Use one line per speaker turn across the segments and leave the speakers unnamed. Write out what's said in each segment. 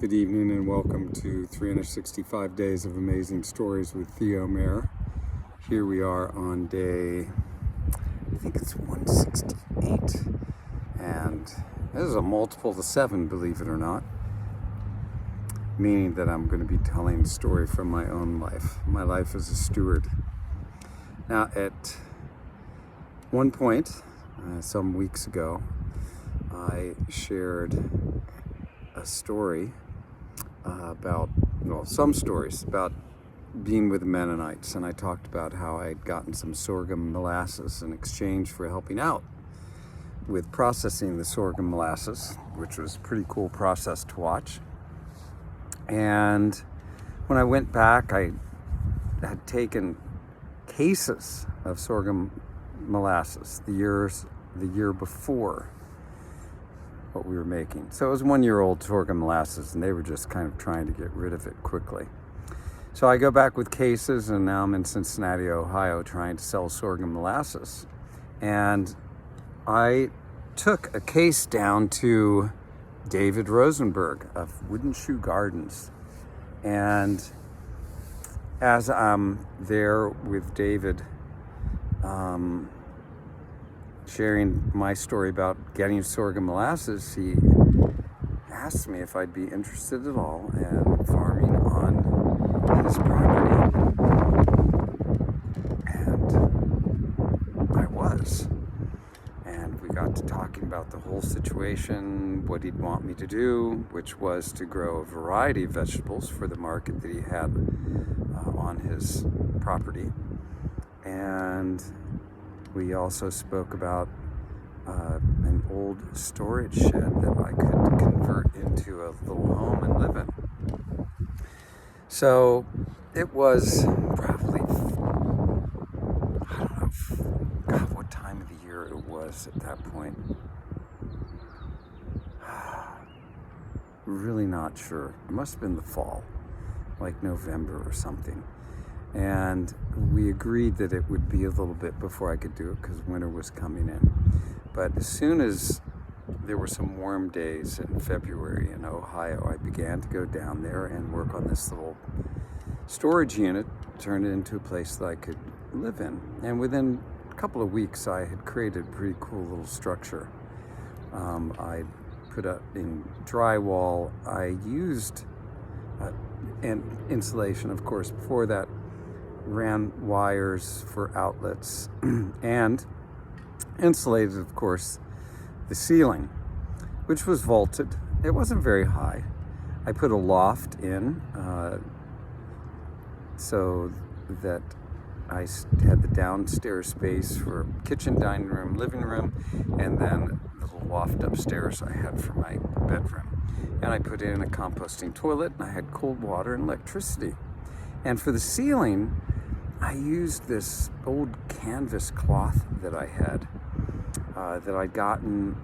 Good evening and welcome to 365 Days of Amazing Stories with Theo Mayer. Here we are on day, I think it's 168, and this is a multiple to 7, believe it or not, meaning that I'm going to be telling a story from my own life, my life as a steward. Now, at one point, some weeks ago, I shared a story some stories about being with the Mennonites, and I talked about how I had gotten some sorghum molasses in exchange for helping out with processing the sorghum molasses, which was a pretty cool process to watch. And when I went back, I had taken cases of sorghum molasses the year before what we were making. So it was 1-year-old sorghum molasses, and they were just kind of trying to get rid of it quickly. So I go back with cases, and now I'm in Cincinnati, Ohio, trying to sell sorghum molasses. And I took a case down to David Rosenberg of Wooden Shoe Gardens. And as I'm there with David, sharing my story about getting sorghum molasses, he asked me if I'd be interested at all in farming on his property. And I was. And we got to talking about the whole situation, what he'd want me to do, which was to grow a variety of vegetables for the market that he had on his property. And we also spoke about an old storage shed that I could convert into a little home and live in. So it was probably, I don't know, God, what time of the year it was at that point. Really not sure. It must have been the fall, like November or something. And we agreed that it would be a little bit before I could do it because winter was coming in. But as soon as there were some warm days in February in Ohio, I began to go down there and work on this little storage unit, turn it into a place that I could live in. And within a couple of weeks, I had created a pretty cool little structure. I put up in drywall. I used and insulation, of course. Before that, ran wires for outlets and insulated, of course, the ceiling, which was vaulted. It wasn't very high. I put a loft in so that I had the downstairs space for kitchen, dining room, living room, and then the little loft upstairs I had for my bedroom. And I put in a composting toilet, and I had cold water and electricity. And for the ceiling, I used this old canvas cloth that I had, that I'd gotten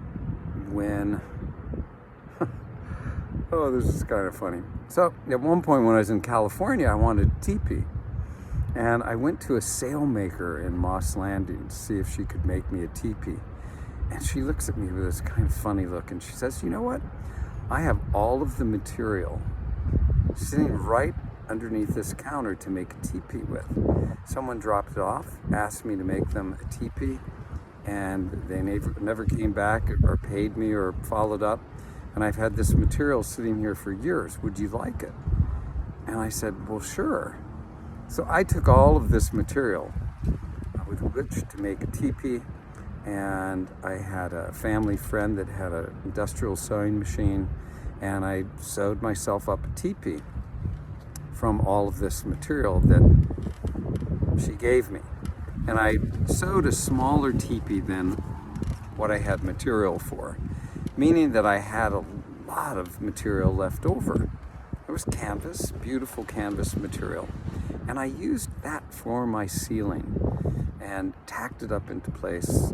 when, oh, this is kind of funny. So at one point when I was in California, I wanted a teepee. And I went to a sailmaker in Moss Landing to see if she could make me a teepee. And she looks at me with this kind of funny look, and she says, "You know what? I have all of the material sitting right underneath this counter to make a teepee with. Someone dropped it off, asked me to make them a teepee, and they never came back or paid me or followed up. And I've had this material sitting here for years. Would you like it?" And I said, "Well, sure." So I took all of this material with which to make a teepee, and I had a family friend that had an industrial sewing machine, and I sewed myself up a teepee from all of this material that she gave me. And I sewed a smaller teepee than what I had material for, meaning that I had a lot of material left over. It was canvas, beautiful canvas material. And I used that for my ceiling and tacked it up into place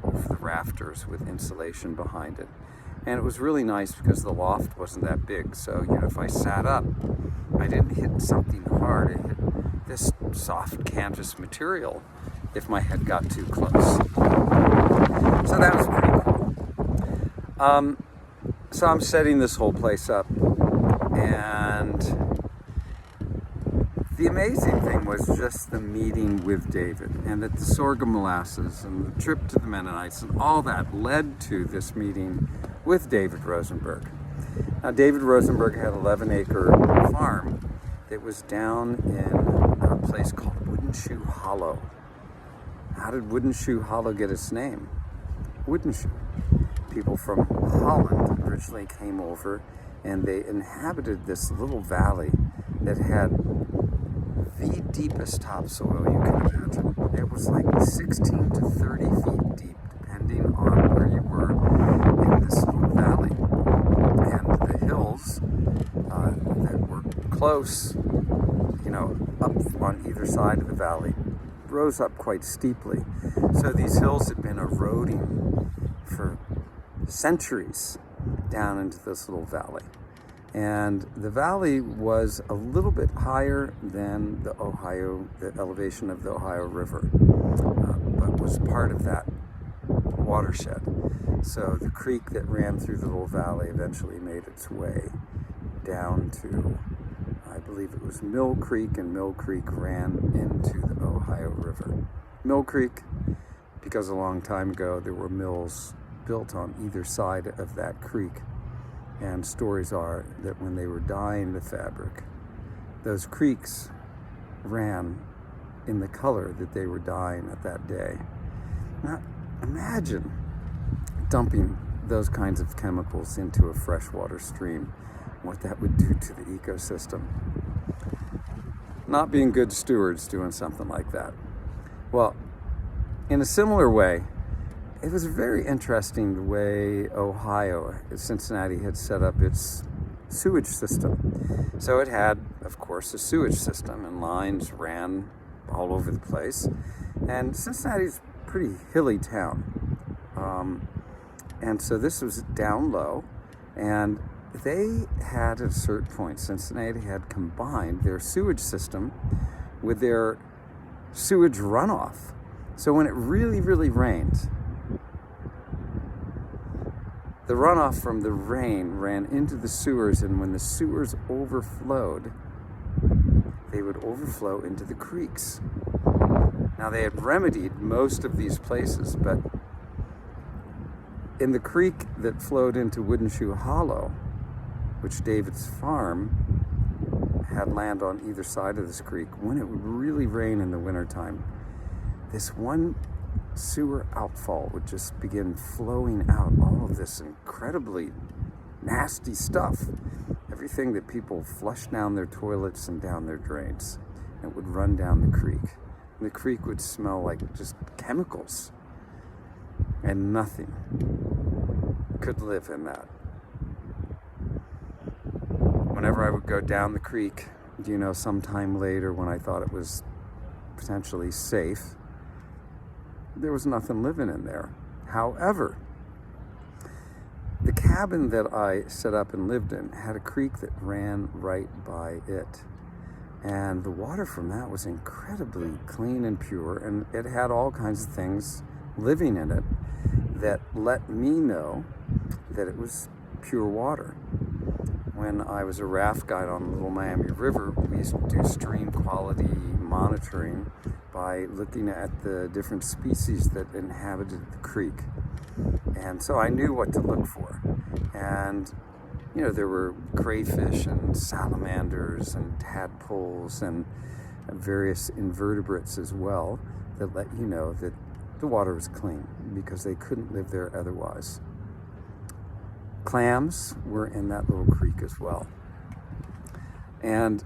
over the rafters with insulation behind it. And it was really nice because the loft wasn't that big. So, if I sat up, I didn't hit something hard. I hit this soft canvas material if my head got too close. So that was pretty cool. So I'm setting this whole place up, And the amazing thing was just the meeting with David, and that the sorghum molasses and the trip to the Mennonites and all that led to this meeting with David Rosenberg. Now, David Rosenberg had an 11-acre farm that was down in a place called Wooden Shoe Hollow. How did Wooden Shoe Hollow get its name? Wooden shoe. People from Holland originally came over, and they inhabited this little valley that had the deepest topsoil you can imagine. It was like 16 to 30 feet deep, depending on where you were in this little valley. And the hills that were close, up on either side of the valley, rose up quite steeply. So these hills had been eroding for centuries down into this little valley. And the valley was a little bit higher than the elevation of the Ohio River, but was part of that watershed. So the creek that ran through the little valley eventually made its way down to, I believe it was Mill Creek, and Mill Creek ran into the Ohio River. Mill Creek, because a long time ago there were mills built on either side of that creek. And stories are that when they were dyeing the fabric, those creeks ran in the color that they were dyeing at that day. Now, imagine dumping those kinds of chemicals into a freshwater stream, what that would do to the ecosystem. Not being good stewards doing something like that. Well, in a similar way, it was very interesting the way Ohio, Cincinnati, had set up its sewage system. So it had, of course, a sewage system, and lines ran all over the place. And Cincinnati's a pretty hilly town. And so this was down low, and they had, at a certain point, Cincinnati had combined their sewage system with their sewage runoff. So when it really, really rained, the runoff from the rain ran into the sewers, and when the sewers overflowed, they would overflow into the creeks. Now, they had remedied most of these places, but in the creek that flowed into Wooden Shoe Hollow, which David's farm had land on either side of this creek, when it would really rain in the wintertime, this one sewer outfall would just begin flowing out all of this incredibly nasty stuff. Everything that people flush down their toilets and down their drains. It would run down the creek. And the creek would smell like just chemicals. And nothing could live in that. Whenever I would go down the creek, sometime later when I thought it was potentially safe, there was nothing living in there. However, the cabin that I set up and lived in had a creek that ran right by it. And the water from that was incredibly clean and pure, and it had all kinds of things living in it that let me know that it was pure water. When I was a raft guide on the Little Miami River, we used to do stream quality monitoring by looking at the different species that inhabited the creek. And so I knew what to look for. And, there were crayfish and salamanders and tadpoles and various invertebrates as well that let you know that the water was clean, because they couldn't live there otherwise. Clams were in that little creek as well. And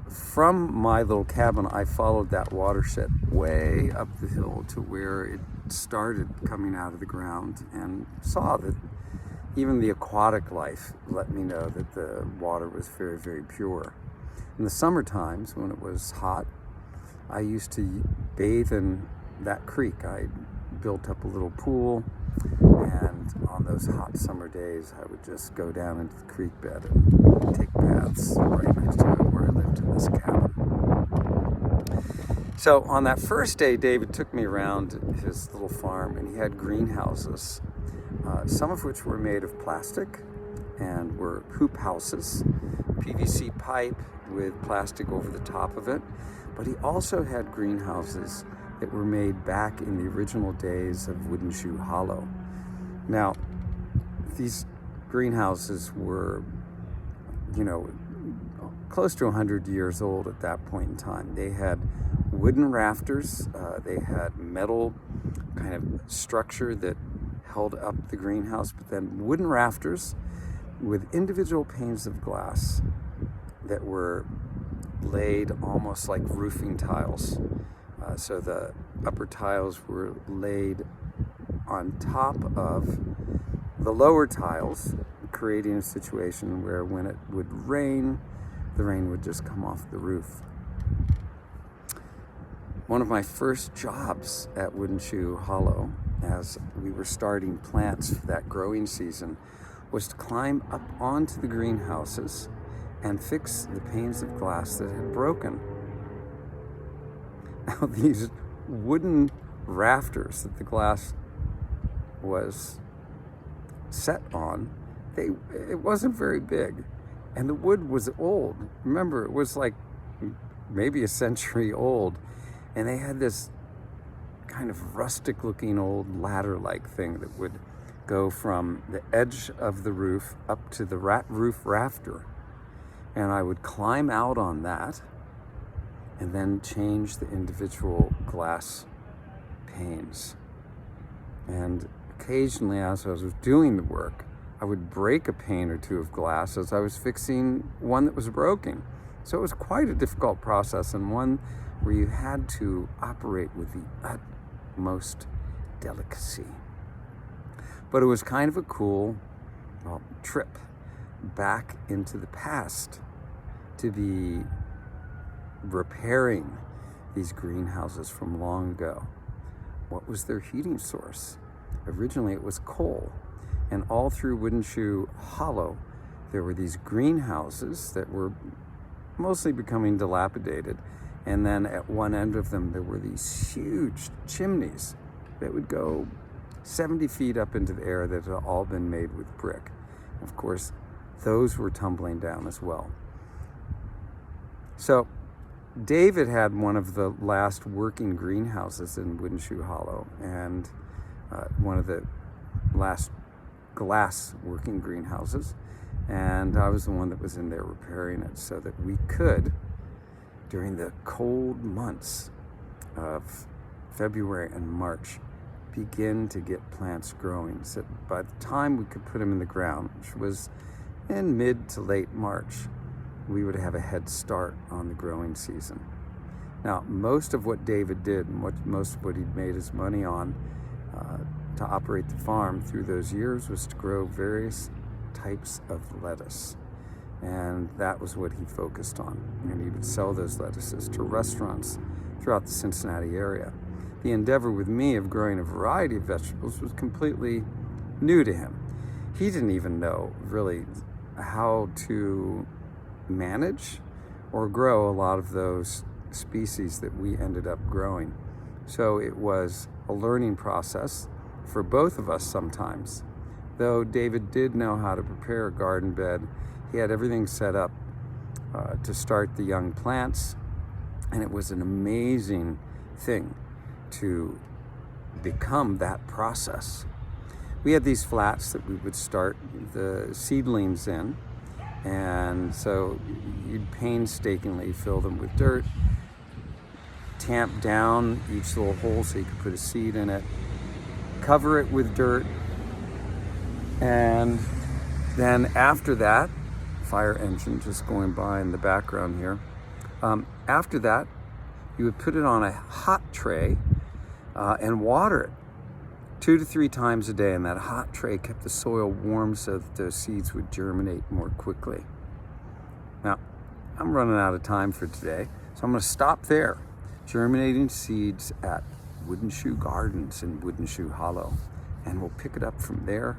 from my little cabin, I followed that watershed way up the hill to where it started coming out of the ground, and saw that even the aquatic life let me know that the water was very, very pure. In the summer times, when it was hot, I used to bathe in that creek. I built up a little pool, and on those hot summer days, I would just go down into the creek bed and take baths right next to it where I lived in this cabin. So on that first day, David took me around his little farm, and he had greenhouses, some of which were made of plastic and were hoop houses PVC pipe with plastic over the top of it, but he also had greenhouses that were made back in the original days of Wooden Shoe Hollow. Now, these greenhouses were, close to 100 years old at that point in time. They had wooden rafters, they had metal kind of structure that held up the greenhouse, but then wooden rafters with individual panes of glass that were laid almost like roofing tiles. So the upper tiles were laid on top of the lower tiles, creating a situation where when it would rain, the rain would just come off the roof. One of my first jobs at Wooden Shoe Hollow, as we were starting plants for that growing season, was to climb up onto the greenhouses and fix the panes of glass that had broken. Now, these wooden rafters that the glass was set on, it wasn't very big, and the wood was old. Remember, it was like maybe a century old, and they had this kind of rustic looking old ladder-like thing that would go from the edge of the roof up to the roof rafter, and I would climb out on that and then change the individual glass panes. And occasionally, as I was doing the work, I would break a pane or two of glass as I was fixing one that was broken. So it was quite a difficult process, and one where you had to operate with the utmost delicacy. But it was kind of a cool trip back into the past to be repairing these greenhouses from long ago. What was their heating source? Originally it was coal, and all through Wooden Shoe Hollow there were these greenhouses that were mostly becoming dilapidated, and then at one end of them there were these huge chimneys that would go 70 feet up into the air that had all been made with brick. Of course, those were tumbling down as well. So David had one of the last working greenhouses in Wooden Shoe Hollow, and one of the last glass working greenhouses, and I was the one that was in there repairing it so that we could, during the cold months of February and March, begin to get plants growing. So by the time we could put them in the ground, which was in mid to late March, we would have a head start on the growing season. Now, most of what David did and most of what he'd made his money on to operate the farm through those years was to grow various types of lettuce. And that was what he focused on. And he would sell those lettuces to restaurants throughout the Cincinnati area. The endeavor with me of growing a variety of vegetables was completely new to him. He didn't even know really how to manage or grow a lot of those species that we ended up growing. So it was a learning process for both of us sometimes. Though David did know how to prepare a garden bed, he had everything set up to start the young plants, and it was an amazing thing to become that process. We had these flats that we would start the seedlings in, and so you'd painstakingly fill them with dirt, tamp down each little hole so you could put a seed in it, cover it with dirt, and then after that, fire engine just going by in the background here. After that, you would put it on a hot tray and water it 2 to 3 times a day, and that hot tray kept the soil warm so that those seeds would germinate more quickly. Now, I'm running out of time for today, so I'm going to stop there. Germinating seeds at Wooden Shoe Gardens in Wooden Shoe Hollow, and we'll pick it up from there.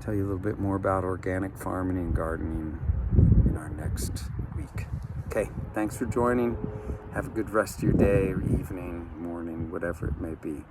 Tell you a little bit more about organic farming and gardening in our next week. Okay, thanks for joining. Have a good rest of your day or evening, morning, whatever it may be.